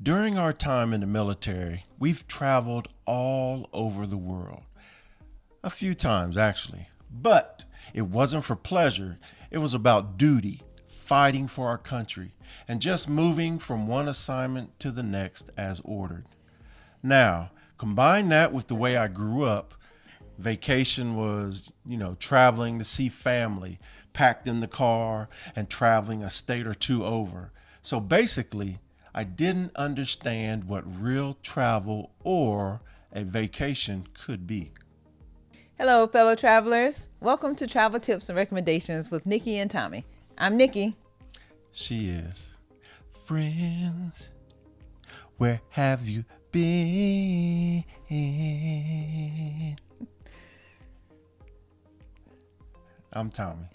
During our time in the military, we've traveled all over the world. A few times, actually. But it wasn't for pleasure. It was about duty, fighting for our country, and just moving from one assignment to the next as ordered. Now, combine that with the way I grew up. Vacation was, traveling to see family, packed in the car, and traveling a state or two over. So basically, I didn't understand what real travel or a vacation could be. Hello, fellow travelers. Welcome to Travel Tips and Recommendations with Nikki and Tommie. I'm Nikki. She is. Friends, where have you been? I'm Tommie.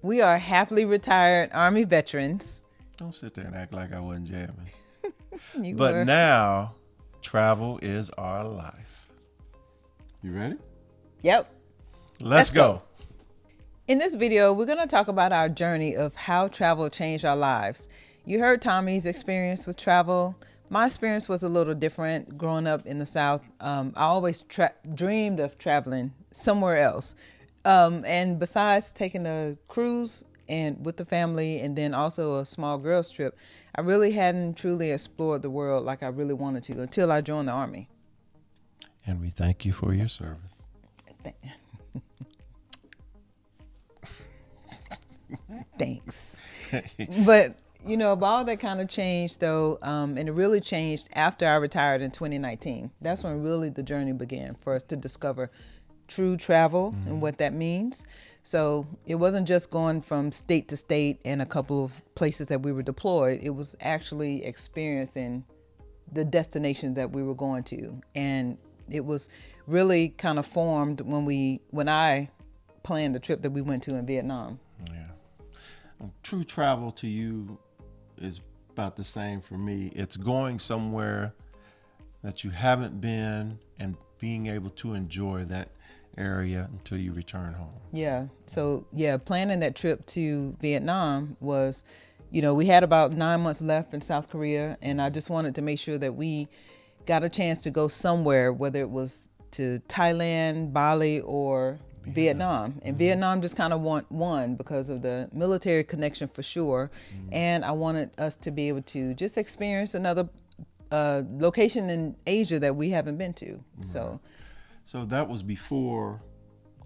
We are happily retired Army veterans. Don't sit there and act like I wasn't jamming. You But were. now, travel is our life. You ready? Yep. Let's go. In this video, we're going to talk about our journey of how travel changed our lives. You heard Tommie's experience with travel. My experience was a little different growing up in the South. I always dreamed of traveling somewhere else. And besides taking a cruise and with the family and then also a small girls trip, I really hadn't truly explored the world like I really wanted to until I joined the Army. And we thank you for your service. Thanks. But, all that kind of changed though, and it really changed after I retired in 2019. That's when really the journey began for us to discover true travel and what that means. So it wasn't just going from state to state and a couple of places that we were deployed. It was actually experiencing the destinations that we were going to. And it was really kind of formed when I planned the trip that we went to in Vietnam. Yeah. True travel to you is about the same for me. It's going somewhere that you haven't been and being able to enjoy that area until you return home. Yeah. So planning that trip to Vietnam was, we had about 9 months left in South Korea, and I just wanted to make sure that we got a chance to go somewhere, whether it was to Thailand, Bali, or Vietnam. And Vietnam just kind of won because of the military connection for sure. And I wanted us to be able to just experience another location in Asia that we haven't been to. So that was before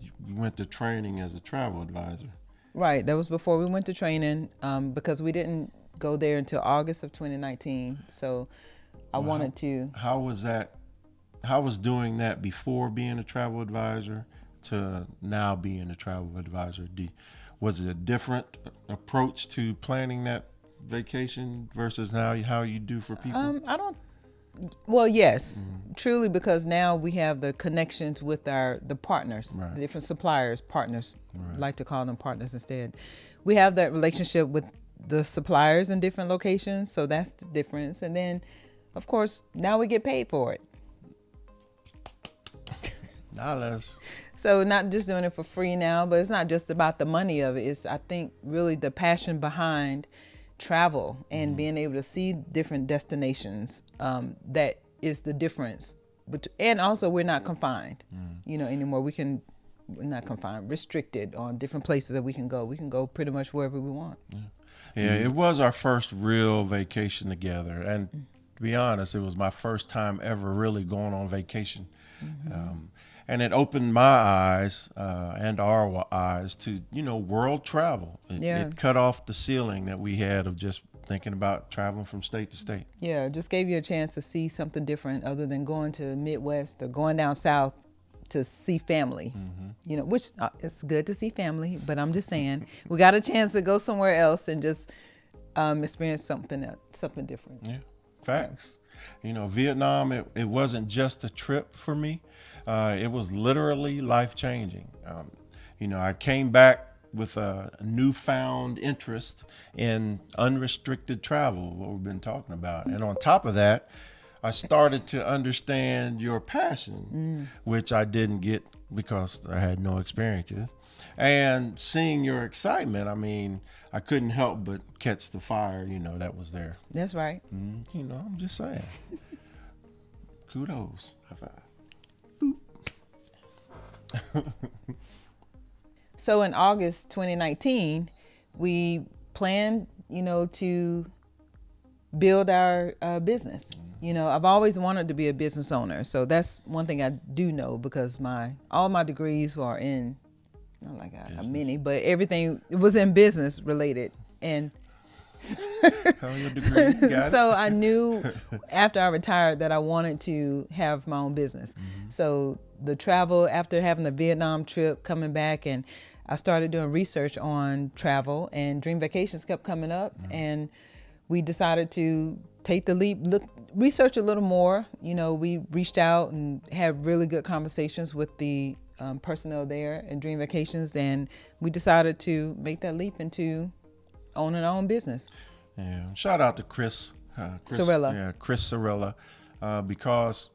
you went to training as a travel advisor. Right. That was before we went to training, because we didn't go there until August of 2019. So I wanted to. How was that? How was doing that before being a travel advisor to now being a travel advisor? Was it a different approach to planning that vacation versus now how you do for people? Well, yes, truly, because now we have the connections with the partners, Right. the different suppliers, partners. Right. Like to call them partners instead. We have that relationship with the suppliers in different locations, so that's the difference. And then, of course, now we get paid for it. Not less. So not just doing it for free now, but it's not just about the money of it. It's, I think, really the passion behind travel and being able to see different destinations. That is the difference. And also we're not confined, anymore. We're not confined, restricted on different places that we can go. We can go pretty much wherever we want. Yeah, it was our first real vacation together. And to be honest, it was my first time ever really going on vacation. And it opened my eyes and our eyes to, world travel. It cut off the ceiling that we had of just thinking about traveling from state to state. Yeah, it just gave you a chance to see something different other than going to the Midwest or going down south to see family. Which it's good to see family, but I'm just saying we got a chance to go somewhere else and just experience something different. Yeah, facts. Vietnam, it wasn't just a trip for me. It was literally life-changing. I came back with a newfound interest in unrestricted travel, what we've been talking about. And on top of that, I started to understand your passion, which I didn't get because I had no experiences. And seeing your excitement, I mean, I couldn't help but catch the fire, that was there. That's right. I'm just saying. Kudos. High five. So in August 2019, we planned, to build our business. I've always wanted to be a business owner. So that's one thing I do know, because all my degrees are in, not like many, but everything was in business related. And your degree? Got so I knew after I retired that I wanted to have my own business. So the travel, after having the Vietnam trip, coming back, and I started doing research on travel, and Dream Vacations kept coming up, and we decided to take the leap, research a little more. We reached out and had really good conversations with the personnel there in Dream Vacations, and we decided to make that leap into owning our own business. Yeah. Shout out to Chris Sorella. Yeah, Chris Sorella, because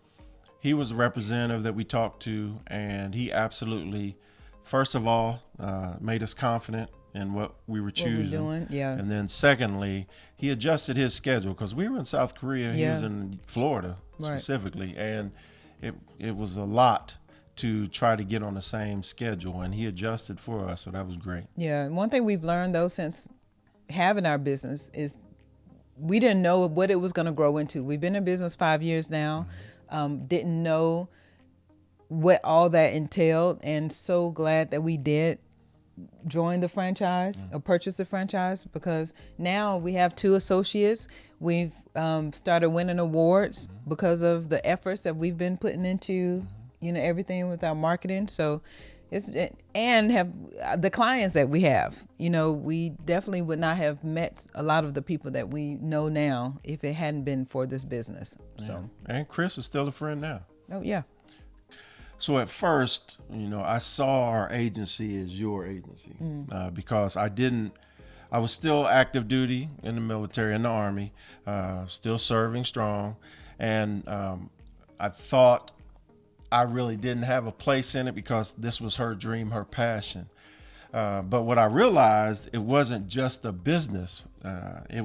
he was a representative that we talked to, and he absolutely, first of all, made us confident in what we were choosing. What we're doing, yeah. And then secondly, he adjusted his schedule, because we were in South Korea. He was in Florida specifically, and it was a lot to try to get on the same schedule, and he adjusted for us, so that was great. Yeah, and one thing we've learned, though, since having our business is we didn't know what it was going to grow into. We've been in business 5 years now, didn't know what all that entailed, and so glad that we did join the franchise or purchase the franchise, because now we have 2 associates. We've started winning awards because of the efforts that we've been putting into everything with our marketing. So and have the clients that we have. We definitely would not have met a lot of the people that we know now if it hadn't been for this business. So, and Chris is still a friend now. Oh yeah. So at first, I saw our agency as your agency, because I was still active duty in the military, in the Army, still serving strong. And I thought I really didn't have a place in it, because this was her dream, her passion. But what I realized, it wasn't just a business. We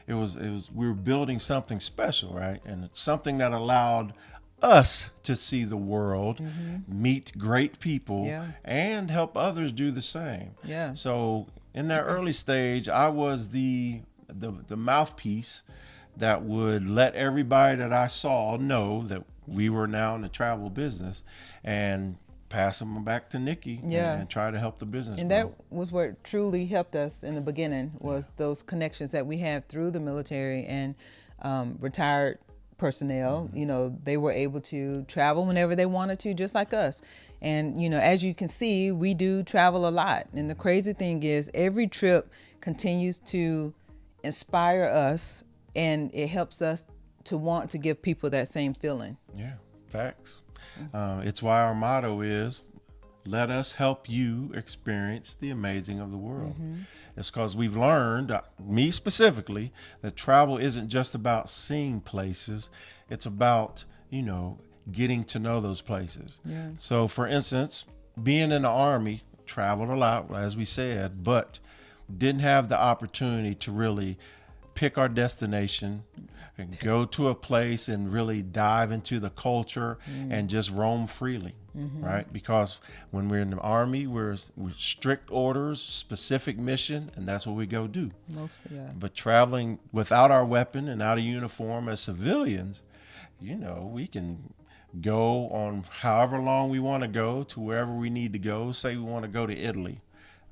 were building something special, right? And it's something that allowed us to see the world, meet great people, and help others do the same. Yeah. So in that early stage, I was the mouthpiece that would let everybody that I saw know that we were now in the travel business, and pass them back to Nikki and try to help the business And grow. that was what truly helped us in the beginning, was those connections that we had through the military and retired personnel. They were able to travel whenever they wanted to, just like us. And, as you can see, we do travel a lot. And the crazy thing is, every trip continues to inspire us, and it helps us to want to give people that same feeling. Yeah, facts. It's why our motto is, let us help you experience the amazing of the world. It's because we've learned, me specifically, that travel isn't just about seeing places. It's about, getting to know those places. Yeah. So for instance, being in the Army, traveled a lot, as we said, but didn't have the opportunity to really pick our destination and go to a place and really dive into the culture and just roam freely, right? Because when we're in the Army, we're strict orders, specific mission, and that's what we go do. Mostly, yeah. But traveling without our weapon and out of uniform as civilians, we can go on however long we want to go to wherever we need to go. Say we want to go to Italy.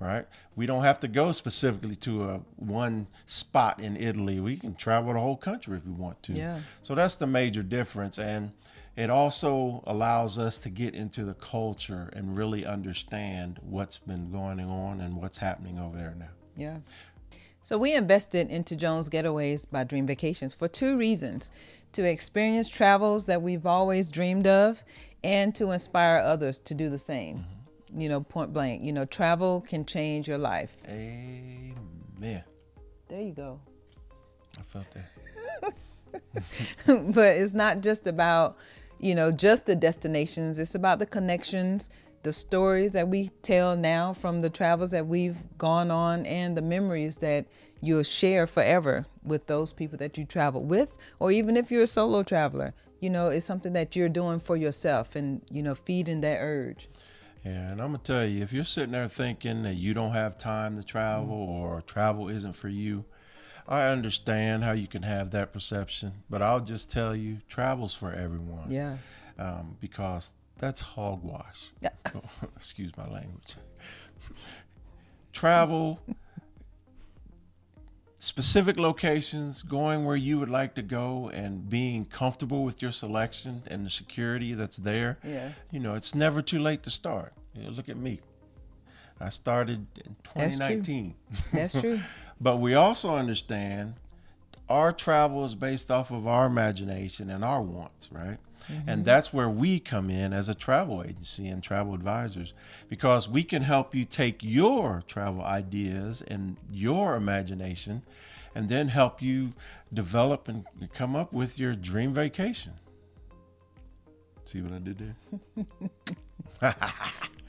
Right? We don't have to go specifically to one spot in Italy. We can travel the whole country if we want to. Yeah. So that's the major difference. And it also allows us to get into the culture and really understand what's been going on and what's happening over there now. Yeah. So we invested into Jones Getaways by Dream Vacations for 2 reasons: to experience travels that we've always dreamed of, and to inspire others to do the same. Point blank, travel can change your life. Amen. There you go. I felt that. But it's not just about, just the destinations. It's about the connections the stories that we tell now from the travels that we've gone on, and the memories that you'll share forever with those people that you travel with, or even if you're a solo traveler, it's something that you're doing for yourself and, feeding that urge. Yeah, and I'm going to tell you, if you're sitting there thinking that you don't have time to travel or travel isn't for you, I understand how you can have that perception, but I'll just tell you, travel's for everyone. Yeah. Because that's hogwash. Yeah. Excuse my language. Travel, specific locations, going where you would like to go, and being comfortable with your selection and the security that's there. Yeah. It's never too late to start. Look at me. I started in 2019. That's true. But we also understand our travel is based off of our imagination and our wants, right? Mm-hmm. And that's where we come in as a travel agency and travel advisors, because we can help you take your travel ideas and your imagination and then help you develop and come up with your dream vacation. See what I did there?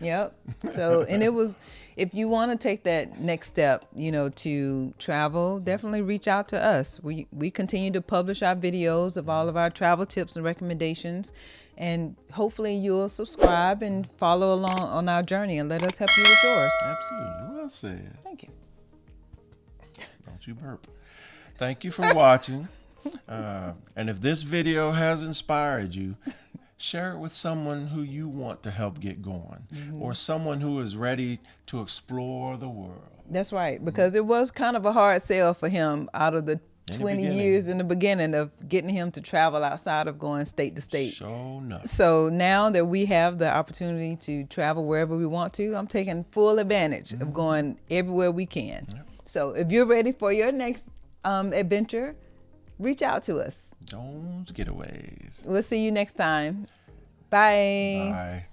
Yep. So, and it was, if you want to take that next step, to travel, definitely reach out to us. We continue to publish our videos of all of our travel tips and recommendations, and hopefully you'll subscribe and follow along on our journey and let us help you with yours. Absolutely. Well said. Thank you. Don't you burp. Thank you for watching. And if this video has inspired you, share it with someone who you want to help get going, or someone who is ready to explore the world. That's right, because it was kind of a hard sell for him out of the 20 years in the beginning of getting him to travel outside of going state to state. Sure enough. So now that we have the opportunity to travel wherever we want to, I'm taking full advantage of going everywhere we can. Yep. So if you're ready for your next adventure, reach out to us. Jones Getaways. We'll see you next time. Bye. Bye.